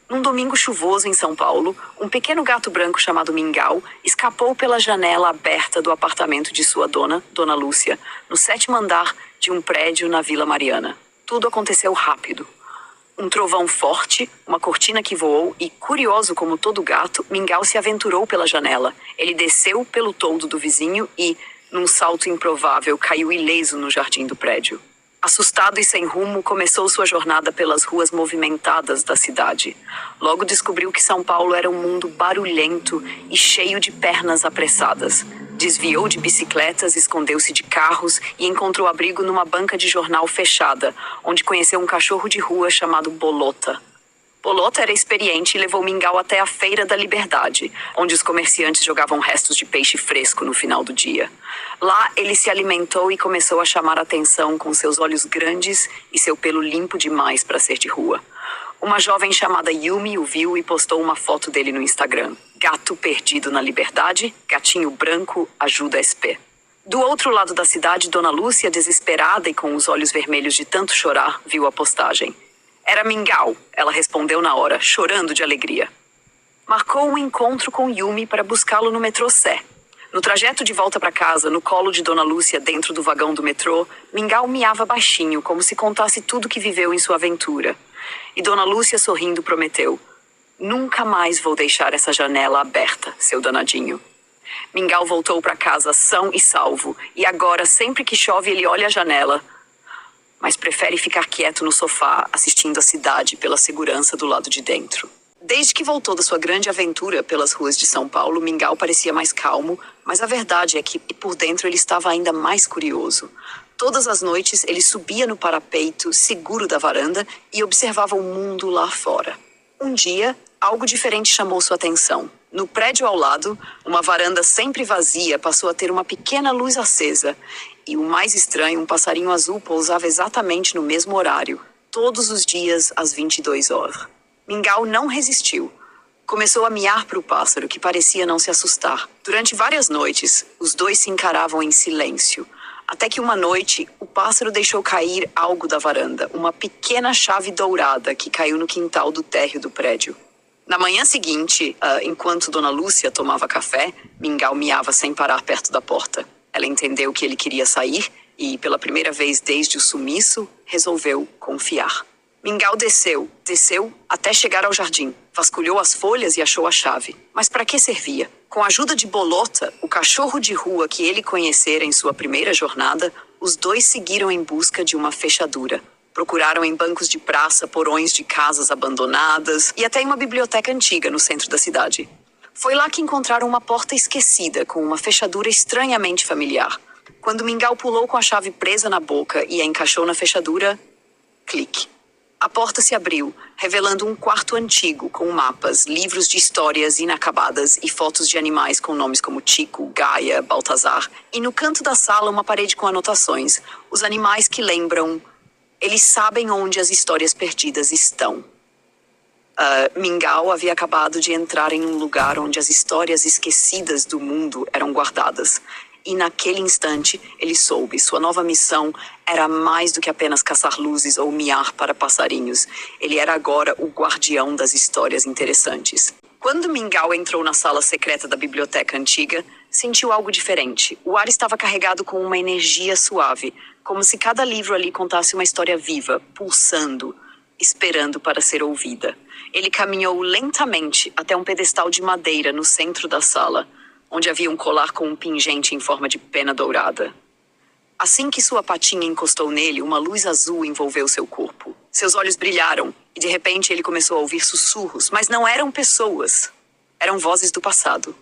Num domingo chuvoso em São Paulo, um pequeno gato branco chamado Mingau escapou pela janela aberta do apartamento de sua dona, Dona Lúcia, no 7º andar de um prédio na Vila Mariana. Tudo aconteceu rápido. Um trovão forte, uma cortina que voou e, curioso como todo gato, Mingau se aventurou pela janela. Ele desceu pelo toldo do vizinho e, num salto improvável, caiu ileso no jardim do prédio. Assustado e sem rumo, começou sua jornada pelas ruas movimentadas da cidade. Logo descobriu que São Paulo era um mundo barulhento e cheio de pernas apressadas. Desviou de bicicletas, escondeu-se de carros e encontrou abrigo numa banca de jornal fechada, onde conheceu um cachorro de rua chamado Bolota. Bolota era experiente e levou Mingau até a Feira da Liberdade, onde os comerciantes jogavam restos de peixe fresco no final do dia. Lá, ele se alimentou e começou a chamar a atenção com seus olhos grandes e seu pelo limpo demais para ser de rua. Uma jovem chamada Yumi o viu e postou uma foto dele no Instagram. Gato perdido na liberdade, gatinho branco, ajuda SP. Do outro lado da cidade, Dona Lúcia, desesperada e com os olhos vermelhos de tanto chorar, viu a postagem. Era Mingau, ela respondeu na hora, chorando de alegria. Marcou um encontro com Yumi para buscá-lo no metrô Sé. No trajeto de volta para casa, no colo de Dona Lúcia dentro do vagão do metrô, Mingau miava baixinho, como se contasse tudo que viveu em sua aventura. E Dona Lúcia, sorrindo, prometeu: "Nunca mais vou deixar essa janela aberta, seu danadinho." Mingau voltou para casa são e salvo, e agora, sempre que chove, ele olha a janela, mas prefere ficar quieto no sofá, assistindo a cidade pela segurança do lado de dentro. Desde que voltou da sua grande aventura pelas ruas de São Paulo, Mingau parecia mais calmo, mas a verdade é que, por dentro, ele estava ainda mais curioso. Todas as noites, ele subia no parapeito, seguro da varanda, e observava o mundo lá fora. Um dia, algo diferente chamou sua atenção. No prédio ao lado, uma varanda sempre vazia passou a ter uma pequena luz acesa. E o mais estranho, um passarinho azul pousava exatamente no mesmo horário, todos os dias às 22 horas. Mingau não resistiu. Começou a miar para o pássaro, que parecia não se assustar. Durante várias noites, os dois se encaravam em silêncio. Até que uma noite, o pássaro deixou cair algo da varanda, uma pequena chave dourada que caiu no quintal do térreo do prédio. Na manhã seguinte, enquanto Dona Lúcia tomava café, Mingau miava sem parar perto da porta. Ela entendeu que ele queria sair e, pela primeira vez desde o sumiço, resolveu confiar. Mingau desceu até chegar ao jardim. Vasculhou as folhas e achou a chave. Mas para que servia? Com a ajuda de Bolota, o cachorro de rua que ele conhecera em sua primeira jornada, os dois seguiram em busca de uma fechadura. Procuraram em bancos de praça, porões de casas abandonadas e até em uma biblioteca antiga no centro da cidade. Foi lá que encontraram uma porta esquecida, com uma fechadura estranhamente familiar. Quando Mingau pulou com a chave presa na boca e a encaixou na fechadura, clique. A porta se abriu, revelando um quarto antigo, com mapas, livros de histórias inacabadas e fotos de animais com nomes como Tico, Gaia, Baltazar. E no canto da sala, uma parede com anotações. Os animais que lembram... Eles sabem onde as histórias perdidas estão. Mingau havia acabado de entrar em um lugar onde as histórias esquecidas do mundo eram guardadas. E naquele instante, ele soube. Sua nova missão era mais do que apenas caçar luzes ou miar para passarinhos. Ele era agora o guardião das histórias interessantes. Quando Mingau entrou na sala secreta da biblioteca antiga, sentiu algo diferente. O ar estava carregado com uma energia suave, como se cada livro ali contasse uma história viva, pulsando, esperando para ser ouvida. Ele caminhou lentamente até um pedestal de madeira no centro da sala, onde havia um colar com um pingente em forma de pena dourada. Assim que sua patinha encostou nele, uma luz azul envolveu seu corpo. Seus olhos brilharam e de repente ele começou a ouvir sussurros, mas não eram pessoas. Eram vozes do passado.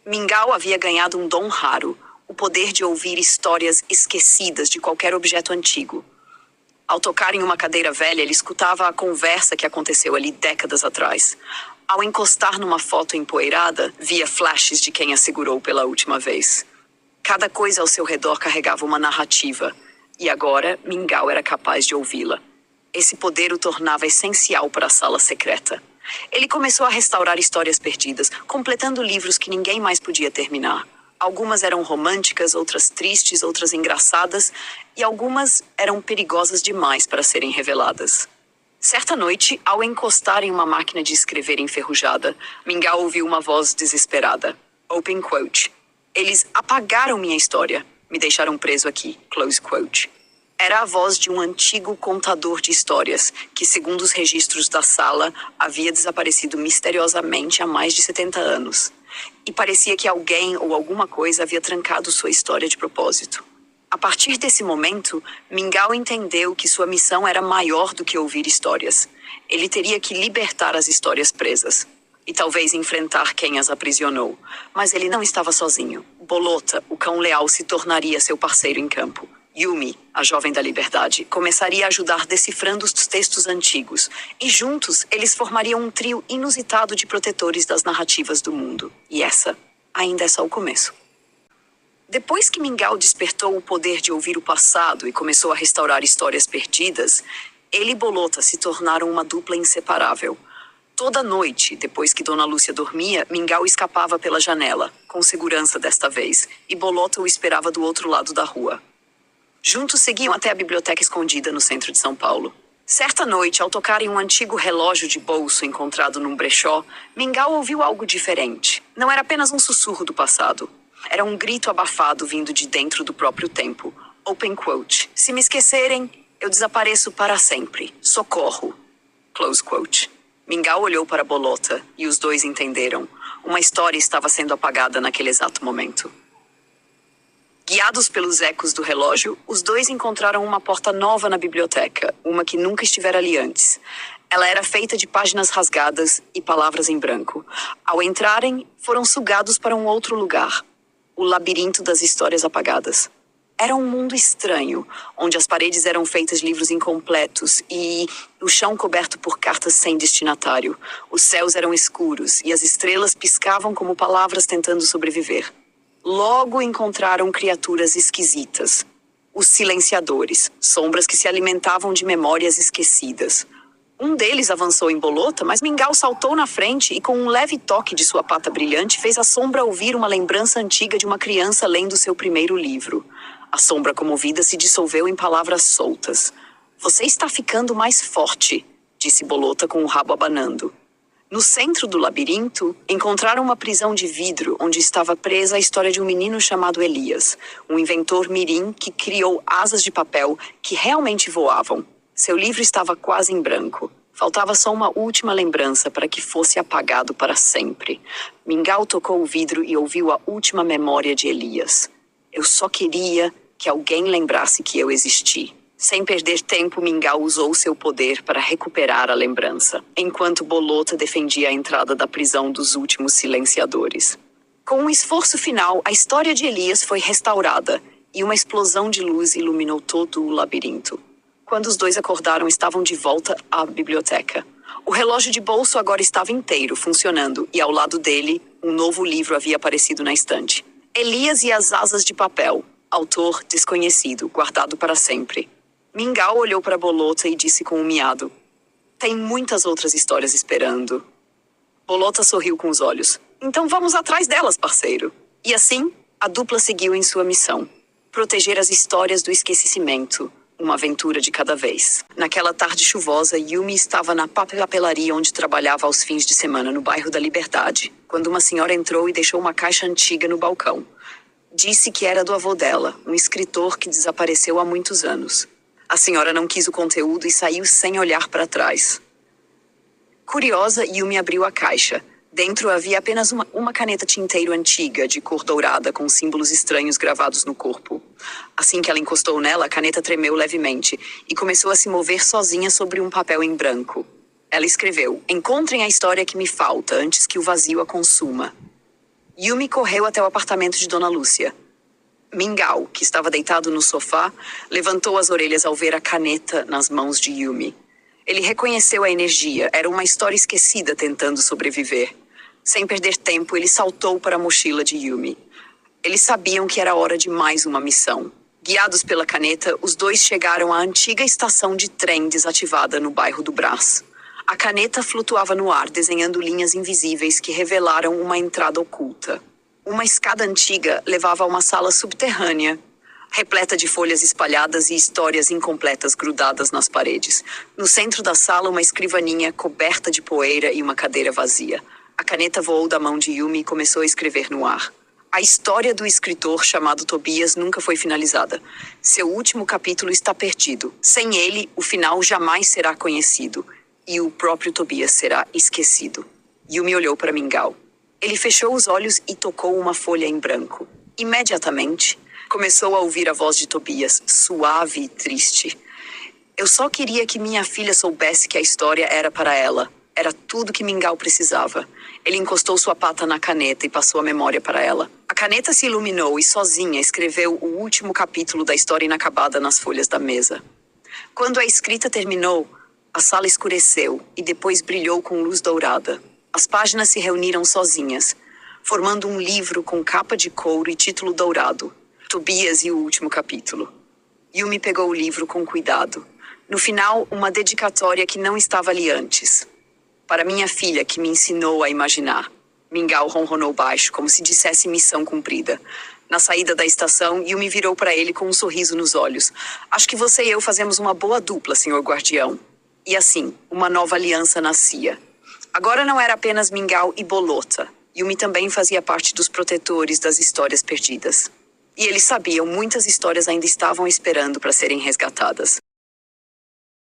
Mingau havia ganhado um dom raro, o poder de ouvir histórias esquecidas de qualquer objeto antigo. Ao tocar em uma cadeira velha, ele escutava a conversa que aconteceu ali décadas atrás. Ao encostar numa foto empoeirada, via flashes de quem a segurou pela última vez. Cada coisa ao seu redor carregava uma narrativa, e agora Mingau era capaz de ouvi-la. Esse poder o tornava essencial para a sala secreta. Ele começou a restaurar histórias perdidas, completando livros que ninguém mais podia terminar. Algumas eram românticas, outras tristes, outras engraçadas, e algumas eram perigosas demais para serem reveladas. Certa noite, ao encostar em uma máquina de escrever enferrujada, Mingau ouviu uma voz desesperada. Open quote. Eles apagaram minha história. Me deixaram preso aqui. Close quote. Era a voz de um antigo contador de histórias, que, segundo os registros da sala, havia desaparecido misteriosamente há mais de 70 anos. E parecia que alguém ou alguma coisa havia trancado sua história de propósito. A partir desse momento, Mingau entendeu que sua missão era maior do que ouvir histórias. Ele teria que libertar as histórias presas. E talvez enfrentar quem as aprisionou. Mas ele não estava sozinho. Bolota, o cão leal, se tornaria seu parceiro em campo. Yumi, a jovem da liberdade, começaria a ajudar decifrando os textos antigos. E juntos, eles formariam um trio inusitado de protetores das narrativas do mundo. E essa ainda é só o começo. Depois que Mingau despertou o poder de ouvir o passado e começou a restaurar histórias perdidas, ele e Bolota se tornaram uma dupla inseparável. Toda noite, depois que Dona Lúcia dormia, Mingau escapava pela janela, com segurança desta vez, e Bolota o esperava do outro lado da rua. Juntos seguiam até a biblioteca escondida no centro de São Paulo. Certa noite, ao tocar em um antigo relógio de bolso encontrado num brechó, Mingau ouviu algo diferente. Não era apenas um sussurro do passado. Era um grito abafado vindo de dentro do próprio tempo. Open quote. Se me esquecerem, eu desapareço para sempre. Socorro. Close quote. Mingau olhou para Bolota e os dois entenderam. Uma história estava sendo apagada naquele exato momento. Guiados pelos ecos do relógio, os dois encontraram uma porta nova na biblioteca, uma que nunca estivera ali antes. Ela era feita de páginas rasgadas e palavras em branco. Ao entrarem, foram sugados para um outro lugar. O labirinto das histórias apagadas. Era um mundo estranho, onde as paredes eram feitas de livros incompletos e o chão coberto por cartas sem destinatário. Os céus eram escuros e as estrelas piscavam como palavras tentando sobreviver. Logo encontraram criaturas esquisitas. Os silenciadores, sombras que se alimentavam de memórias esquecidas. Um deles avançou em Bolota, mas Mingau saltou na frente e com um leve toque de sua pata brilhante fez a sombra ouvir uma lembrança antiga de uma criança lendo seu primeiro livro. A sombra comovida se dissolveu em palavras soltas. Você está ficando mais forte, disse Bolota com o rabo abanando. No centro do labirinto, encontraram uma prisão de vidro onde estava presa a história de um menino chamado Elias, um inventor mirim que criou asas de papel que realmente voavam. Seu livro estava quase em branco. Faltava só uma última lembrança para que fosse apagado para sempre. Mingau tocou o vidro e ouviu a última memória de Elias. Eu só queria que alguém lembrasse que eu existi. Sem perder tempo, Mingau usou seu poder para recuperar a lembrança, enquanto Bolota defendia a entrada da prisão dos últimos silenciadores. Com um esforço final, a história de Elias foi restaurada e uma explosão de luz iluminou todo o labirinto. Quando os dois acordaram, estavam de volta à biblioteca. O relógio de bolso agora estava inteiro, funcionando, e ao lado dele, um novo livro havia aparecido na estante. Elias e as Asas de Papel, autor desconhecido, guardado para sempre. Mingau olhou para Bolota e disse com um miado. Tem muitas outras histórias esperando. Bolota sorriu com os olhos. Então vamos atrás delas, parceiro. E assim, a dupla seguiu em sua missão. Proteger as histórias do esquecimento. Uma aventura de cada vez. Naquela tarde chuvosa, Yumi estava na papelaria onde trabalhava aos fins de semana no bairro da Liberdade, quando uma senhora entrou e deixou uma caixa antiga no balcão. Disse que era do avô dela, um escritor que desapareceu há muitos anos. A senhora não quis o conteúdo e saiu sem olhar para trás. Curiosa, Yumi abriu a caixa. Dentro havia apenas uma caneta tinteiro antiga, de cor dourada, com símbolos estranhos gravados no corpo. Assim que ela encostou nela, a caneta tremeu levemente e começou a se mover sozinha sobre um papel em branco. Ela escreveu: encontrem a história que me falta antes que o vazio a consuma. Yumi correu até o apartamento de Dona Lúcia. Mingau, que estava deitado no sofá, levantou as orelhas ao ver a caneta nas mãos de Yumi. Ele reconheceu a energia, era uma história esquecida tentando sobreviver. Sem perder tempo, ele saltou para a mochila de Yumi. Eles sabiam que era hora de mais uma missão. Guiados pela caneta, os dois chegaram à antiga estação de trem desativada no bairro do Brás. A caneta flutuava no ar, desenhando linhas invisíveis que revelaram uma entrada oculta. Uma escada antiga levava a uma sala subterrânea. repleta de folhas espalhadas e histórias incompletas grudadas nas paredes. No centro da sala, uma escrivaninha coberta de poeira e uma cadeira vazia. A caneta voou da mão de Yumi e começou a escrever no ar. A história do escritor chamado Tobias nunca foi finalizada. Seu último capítulo está perdido. Sem ele, o final jamais será conhecido. E o próprio Tobias será esquecido. Yumi olhou para Mingau. Ele fechou os olhos e tocou uma folha em branco. Imediatamente, começou a ouvir a voz de Tobias, suave e triste. Eu só queria que minha filha soubesse que a história era para ela. Era tudo que Mingau precisava. Ele encostou sua pata na caneta e passou a memória para ela. A caneta se iluminou e sozinha escreveu o último capítulo da história inacabada nas folhas da mesa. Quando a escrita terminou, a sala escureceu e depois brilhou com luz dourada. As páginas se reuniram sozinhas, formando um livro com capa de couro e título dourado. Tobias e o último capítulo. Yumi pegou o livro com cuidado. No final, uma dedicatória que não estava ali antes. Para minha filha, que me ensinou a imaginar. Mingau ronronou baixo, como se dissesse missão cumprida. Na saída da estação, Yumi virou para ele com um sorriso nos olhos. Acho que você e eu fazemos uma boa dupla, senhor guardião. E assim, uma nova aliança nascia. Agora não era apenas Mingau e Bolota. Yumi também fazia parte dos protetores das histórias perdidas. E eles sabiam, muitas histórias ainda estavam esperando para serem resgatadas.